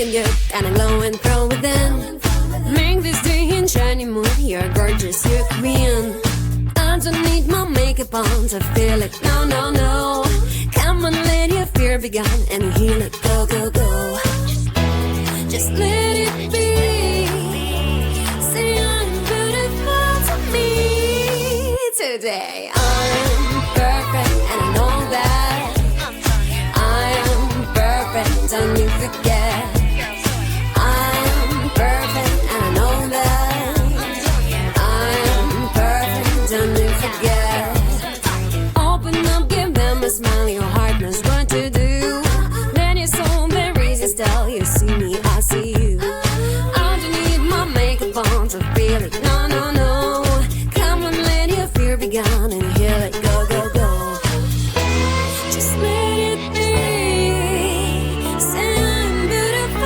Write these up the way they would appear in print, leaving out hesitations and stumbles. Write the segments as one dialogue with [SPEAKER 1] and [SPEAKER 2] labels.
[SPEAKER 1] looking good and I'm glowing from within. Make this day in shiny mood. You're gorgeous, you're queen. I don't need my makeup on to feel it. No, no, no. Come on, let your fear be gone and heal it. Go, go, go. Just let it be. Say I'm beautiful to me today. I'm perfect and I know that. I am perfect, don't you forget. I am perfect and I know that. I am perfect, don't you forget. Open up, give them a smile, your heart knows what to do. Then your soul, there is your style, you see me, I see you. I don't need my makeup on to feel it, no, no, no. Come on, let your fear be gone and heal it, go, go, go. Just let it be. Say I'm beautiful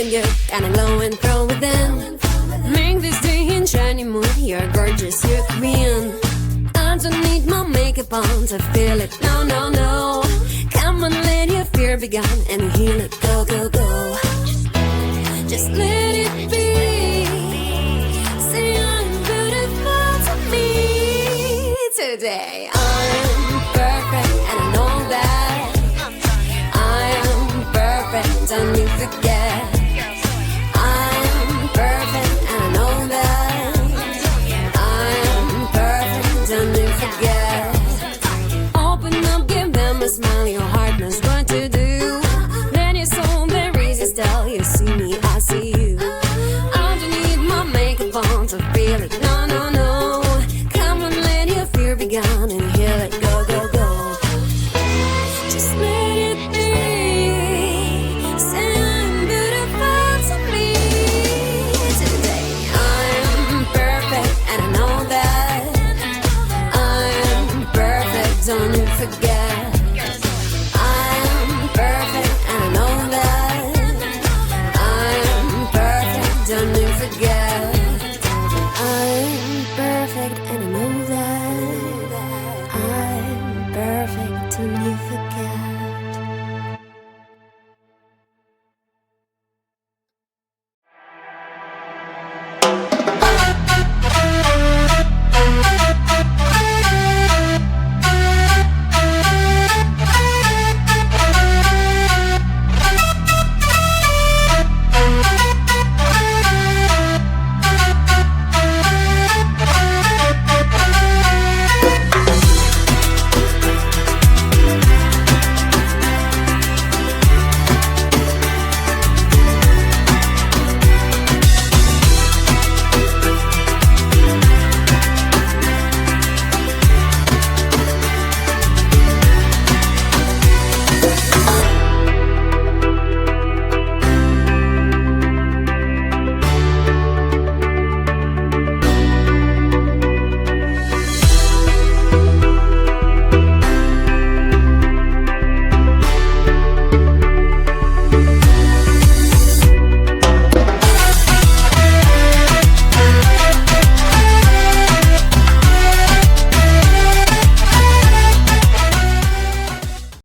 [SPEAKER 1] making you and I'm glowing from within. Make this day in shiny mood. You're gorgeous, you're queen. I don't need my makeup on to feel it. No, no, no. Come on, let your fear be gone and heal it. Go, go, go. Just let it be. Say I'm beautiful to me today. I'm perfect and I know that. I am perfect, don't you forget.